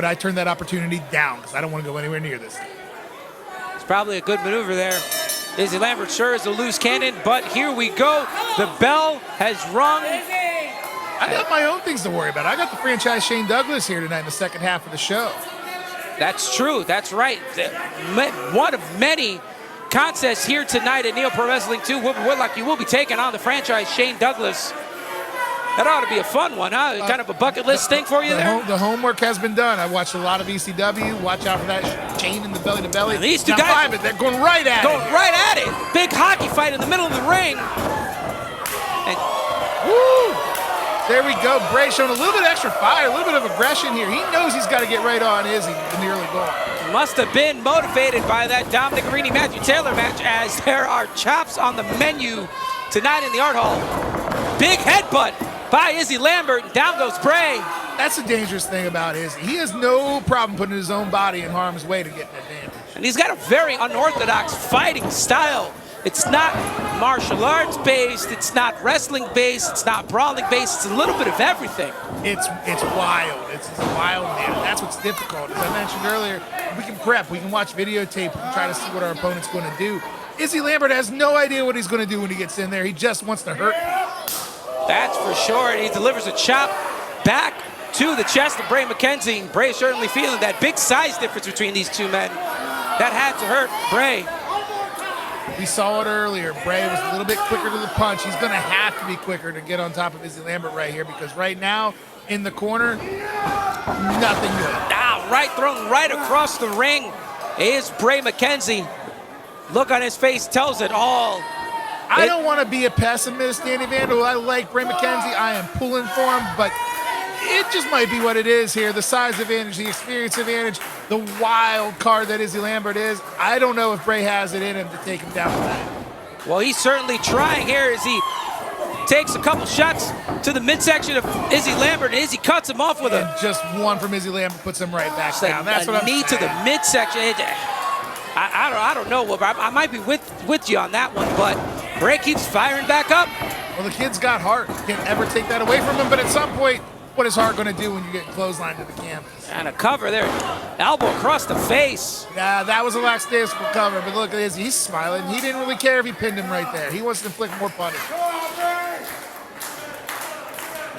but I turned that opportunity down because I don't want to go anywhere near this. It's probably a good maneuver there. Izzy Lambert sure is a loose cannon, but here we go. The bell has rung. I got my own things to worry about. I got the franchise Shane Douglas here tonight in the second half of the show. That's true. That's right. One of many contests here tonight at NEOPro Wrestling 2. Wilbur Whitlock, you will be taking on the franchise Shane Douglas. That ought to be a fun one, huh? Kind of a bucket list thing for you there? The homework has been done. I watched a lot of ECW. Watch out for that chain in the belly to belly. And these two guys, they're going right at it. Going right at it. Big hockey fight in the middle of the ring. And woo! There we go. Bray showing a little bit of extra fire, a little bit of aggression here. He knows he's got to get right on Izzy in the early going. Must have been motivated by that Dominic Arini-Matthew Taylor match, as there are chops on the menu tonight in the Art Hall. Big headbutt by Izzy Lambert, and down goes Bray. That's the dangerous thing about Izzy. He has no problem putting his own body in harm's way to get an advantage. And he's got a very unorthodox fighting style. It's not martial arts based, it's not wrestling based, it's not brawling based, it's a little bit of everything. It's wild. It's wild, man. That's what's difficult. As I mentioned earlier, we can prep, we can watch videotape, we can try to see what our opponent's going to do. Izzy Lambert has no idea what he's going to do when he gets in there. He just wants to hurt me. That's for sure. And he delivers a chop back to the chest of Bray McKenzie. Bray certainly feeling that big size difference between these two men. That had to hurt Bray. We saw it earlier. Bray was a little bit quicker to the punch. He's going to have to be quicker to get on top of Izzy Lambert right here, because right now, in the corner, nothing good. Now, right thrown right across the ring is Bray McKenzie. Look on his face tells it all. I don't want to be a pessimist, Danny Vandal. I like Bray McKenzie. I am pulling for him, but it just might be what it is here. The size advantage, the experience advantage, the wild card that Izzy Lambert is. I don't know if Bray has it in him to take him down tonight. Well, he's certainly trying here as he takes a couple shots to the midsection of Izzy Lambert, and Izzy cuts him off with just one from Izzy Lambert puts him right back down. That's what I'm saying. Knee to the midsection. I don't know, Wilbur. I might be with you on that one, but Bray keeps firing back up. Well, the kid's got heart. You can't ever take that away from him, but at some point, what is heart going to do when you get clotheslined to the canvas? And a cover there. Elbow across the face. Yeah, that was a lackadaisical cover, but look at this. He's smiling. He didn't really care if he pinned him right there. He wants to inflict more punishment.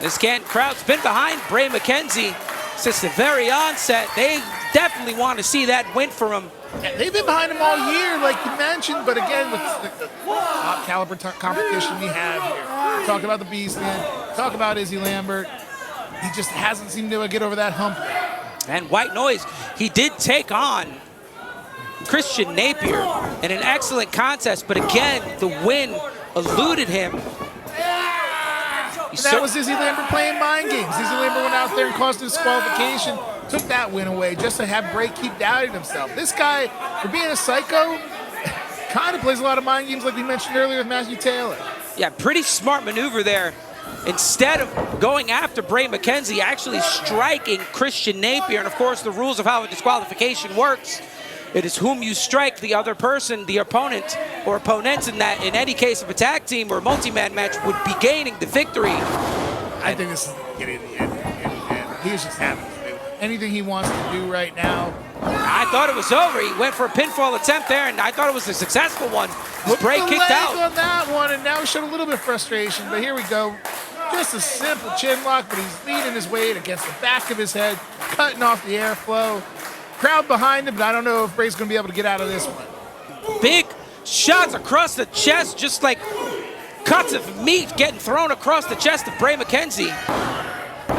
This Canton crowd's been behind Bray McKenzie since the very onset. They definitely want to see that win for him. Yeah, they've been behind him all year, like you mentioned, but again, with the top caliber competition we have here. Talk about the Beast Man, talk about Izzy Lambert. He just hasn't seemed to get over that hump yet. And White Noise, he did take on Christian Napier in an excellent contest, but again, the win eluded him. That was Izzy Lambert playing mind games. Izzy Lambert went out there and caused a disqualification, took that win away just to have Bray keep doubting himself. This guy, for being a psycho, kind of plays a lot of mind games like we mentioned earlier with Matthew Taylor. Yeah, pretty smart maneuver there. Instead of going after Bray McKenzie, actually striking Christian Napier. And of course, the rules of how a disqualification works, it is whom you strike, the other person, the opponent, or opponents in that, in any case of a tag team or a multi-man match, would be gaining the victory. I think this is getting to the end. He's just having to do anything he wants to do right now. I thought it was over. He went for a pinfall attempt there, and I thought it was a successful one. Bray kicked out on that one, and now he showed a little bit of frustration, but here we go. Just a simple chin lock, but he's leaning his weight against the back of his head, cutting off the airflow. Crowd behind him, but I don't know if Bray's going to be able to get out of this one. Big shots across the chest, just like cuts of meat getting thrown across the chest of Bray McKenzie.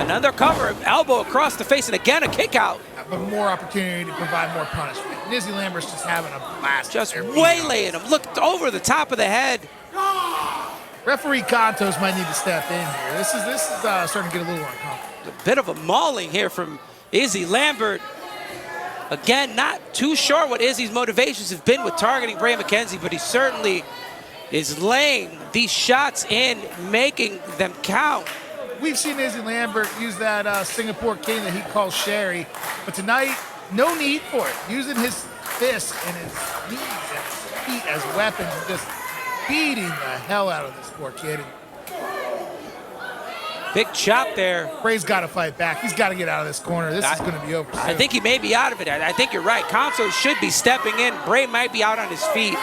Another cover, elbow across the face, and again a kick out. But more opportunity to provide more punishment. And Izzy Lambert's just having a blast. Just waylaying him, looked over the top of the head. Referee Cantos might need to step in here. This is starting to get a little uncomfortable. A bit of a mauling here from Izzy Lambert. Again, not too sure what Izzy's motivations have been with targeting Bray McKenzie, but he certainly is laying these shots in, making them count. We've seen Izzy Lambert use that Singapore cane that he calls Sherry, but tonight, no need for it. Using his fists and his knees and his feet as weapons and just beating the hell out of this poor kid. Big chop there. Bray's got to fight back. He's got to get out of this corner. This is going to be over soon. I think he may be out of it. I think you're right. Canton should be stepping in. Bray might be out on his feet.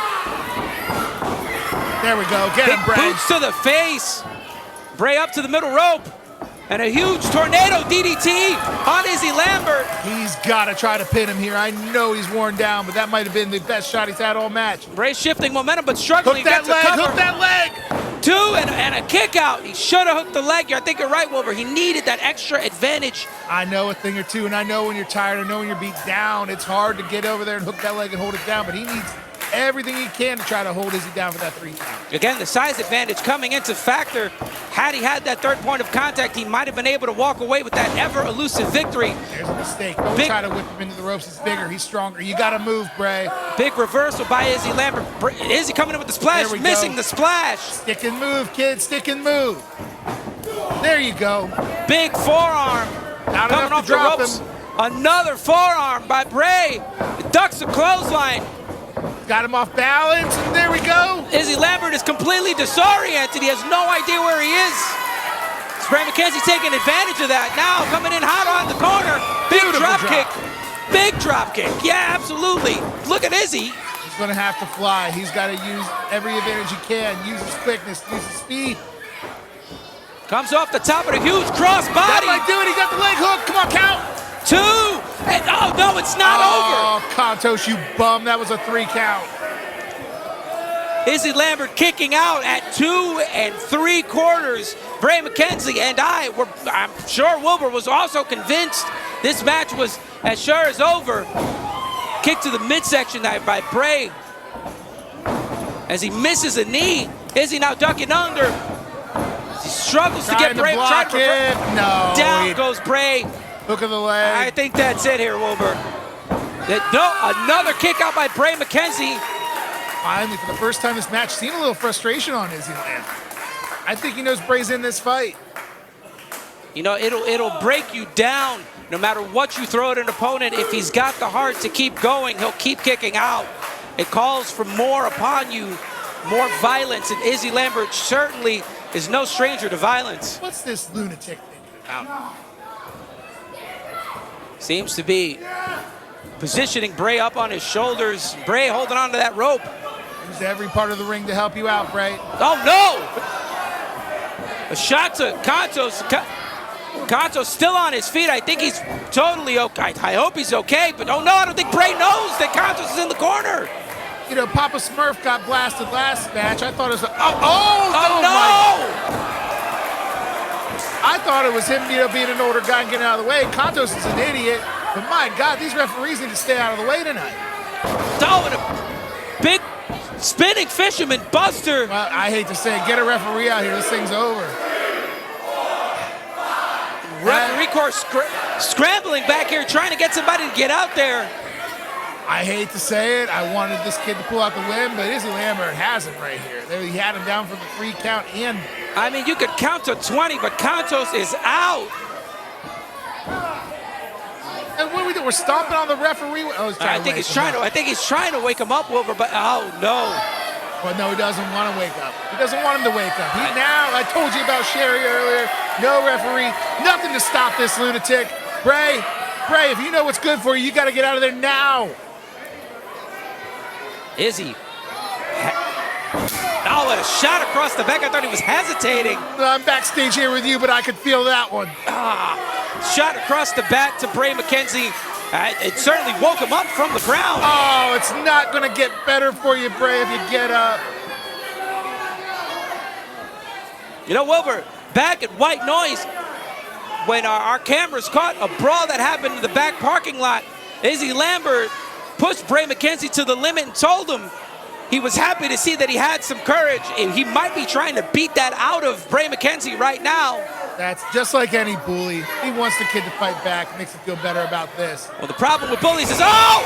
There we go. Get him, Bray. Boots to the face. Bray up to the middle rope. And a huge tornado DDT on Izzy Lambert. He's got to try to pin him here. I know he's worn down, but that might have been the best shot he's had all match. Bray shifting momentum, but struggling. Hook that leg, hook that leg. 2 and a kick out. He should have hooked the leg here. I think you're right, Wilbur. He needed that extra advantage. I know a thing or two, and I know when you're tired, I know when you're beat down, it's hard to get over there and hook that leg and hold it down, but he needs everything he can to try to hold Izzy down for that 3 count. Again, the size advantage coming into factor. Had he had that 3rd point of contact, he might have been able to walk away with that ever-elusive victory. There's a mistake. Don't try to whip him into the ropes. He's bigger. He's stronger. You got to move, Bray. Big reversal by Izzy Lambert. Izzy coming in with the splash, missing the splash. Stick and move, kid. Stick and move. There you go. Big forearm. Not coming enough off to drop the ropes. him. Another forearm by Bray. Ducks the clothesline. Got him off balance, and there we go. Izzy Lambert is completely disoriented. He has no idea where he is. Bray McKenzie taking advantage of that. Now coming in hot on the corner. Big drop kick. Big drop kick. Yeah, absolutely. Look at Izzy. He's going to have to fly. He's got to use every advantage he can. Use his quickness, use his speed. Comes off the top of a huge cross body. That might do it. He got the leg hook. Come on, count. 2. And, oh, no, it's not over. Oh, Canton, you bum. That was a 3 count. Izzy Lambert kicking out at 2 3/4. Bray McKenzie and I'm sure Wilbur was also convinced this match was as sure as over. Kick to the midsection by Bray as he misses a knee. Izzy now ducking under. He struggles to get Bray. Block it. No. Down goes Bray. Look at the leg. I think that's it here, Wilbur. Another kick out by Bray McKenzie. Finally, for the first time this match, seen a little frustration on Izzy Lambert. I think he knows Bray's in this fight. You know, it'll break you down no matter what you throw at an opponent. If he's got the heart to keep going, he'll keep kicking out. It calls for more upon you, more violence, and Izzy Lambert certainly is no stranger to violence. What's this lunatic thinking about? Seems to be positioning Bray up on his shoulders. Bray holding on to that rope. Use every part of the ring to help you out, Bray. Oh, no! A shot to Cantos. Cantos still on his feet. I think he's totally okay. I hope he's okay, but oh no, I don't think Bray knows that Cantos is in the corner. You know, Papa Smurf got blasted last match. I thought it was no! I thought it was him, being an older guy and getting out of the way. Cantos is an idiot, but my God, these referees need to stay out of the way tonight. Oh, and a big spinning fisherman buster. Well, I hate to say it, get a referee out here. This thing's over. Referee course scrambling back here, trying to get somebody to get out there. I hate to say it. I wanted this kid to pull out the win, but Izzy Lambert has him right here. He had him down for the 3 count in. I mean, you could count to 20, but Cantos is out. And what are we doing? We're stomping on the referee. Oh, I think he's trying to wake him up, Wilbur, but oh no. Well, no, he doesn't want to wake up. He doesn't want him to wake up. Now, I told you about Sherry earlier. No referee, nothing to stop this lunatic. Bray, if you know what's good for you, you got to get out of there now. Izzy. Oh, and a shot across the back. I thought he was hesitating. I'm backstage here with you, but I could feel that one. Shot across the back to Bray McKenzie. It certainly woke him up from the ground. Oh, it's not going to get better for you, Bray, if you get up. You know, Wilbur, back at White Noise, when our cameras caught a brawl that happened in the back parking lot, Izzy Lambert pushed Bray McKenzie to the limit and told him he was happy to see that he had some courage. He might be trying to beat that out of Bray McKenzie right now. That's just like any bully. He wants the kid to fight back, makes him feel better about this. Well, the problem with bullies is, oh!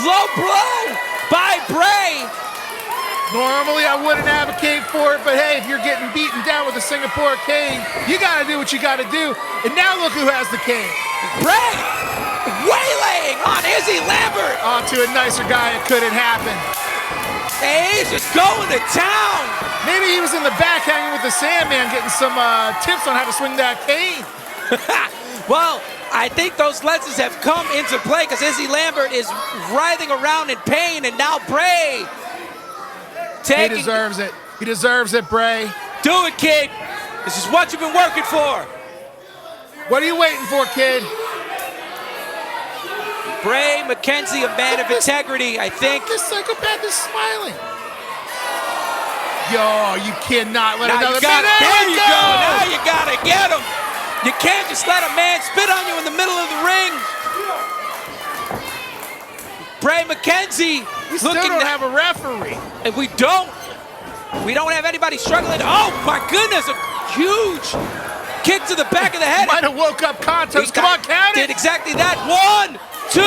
Low blow by Bray. Normally, I wouldn't advocate for it, but hey, if you're getting beaten down with a Singapore cane, you got to do what you got to do. And now look who has the cane. Bray waylaying on Izzy Lambert. Oh, to a nicer guy, it couldn't happen. Hey, he's just going to town. Maybe he was in the back hanging with the Sandman getting some tips on how to swing that cane. Well, I think those lessons have come into play because Izzy Lambert is writhing around in pain, and now Bray taking... He deserves it. He deserves it, Bray. Do it, kid. This is what you've been working for. What are you waiting for, kid? Bray McKenzie, a man of integrity, I think. This psychopath is smiling. Yo, you cannot let another man. There you go. Now you gotta get him. You can't just let a man spit on you in the middle of the ring. Bray McKenzie We still looking don't have a referee. and we don't have anybody struggling. Oh my goodness, a huge kick to the back of the head. Might have woke up Canton. Come on, count Did it. exactly that. 1, 2.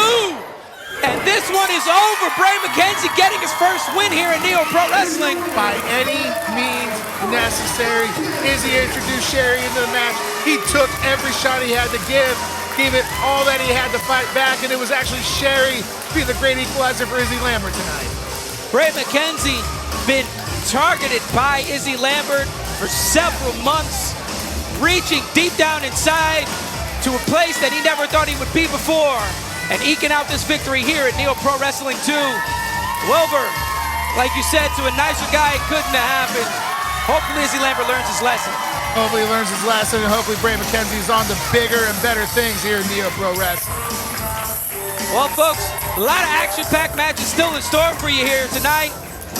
And this one is over. Bray McKenzie getting his first win here in NEOPro Wrestling. By any means necessary. Izzy introduced Sherry into the match. He took every shot he had to give, gave it all that he had to fight back, and it was actually Sherry be the great equalizer for Izzy Lambert tonight. Bray McKenzie been targeted by Izzy Lambert for several months, reaching deep down inside to a place that he never thought he would be before, and eking out this victory here at NEOPro Wrestling 2. Wilbur, like you said, to a nicer guy, it couldn't have happened. Hopefully Izzy Lambert learns his lesson. Hopefully he learns his lesson, and hopefully Bray McKenzie is on to bigger and better things here in NEOPro Wrestling. Well, folks, a lot of action-packed matches still in store for you here tonight,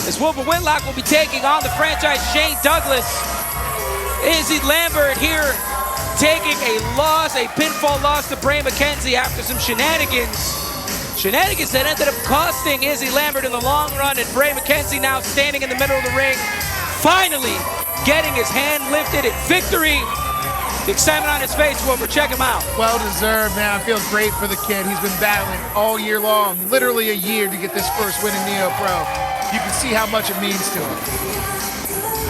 as Wilbur Whitlock will be taking on the franchise Shane Douglas. Izzy Lambert here taking a loss, a pinfall loss to Bray McKenzie after some shenanigans. Shenanigans that ended up costing Izzy Lambert in the long run, and Bray McKenzie now standing in the middle of the ring, finally getting his hand lifted in victory. The excitement on his face, Wilbur, check him out. Well deserved, man. I feel great for the kid. He's been battling all year long, literally a year, to get this first win in NEOPro. You can see how much it means to him.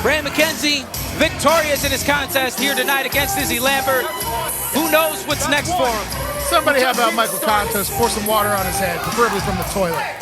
Bray McKenzie victorious in his contest here tonight against Izzy Lambert. Who knows what's next for him? Somebody have Michael Contos pour some water on his head, preferably from the toilet.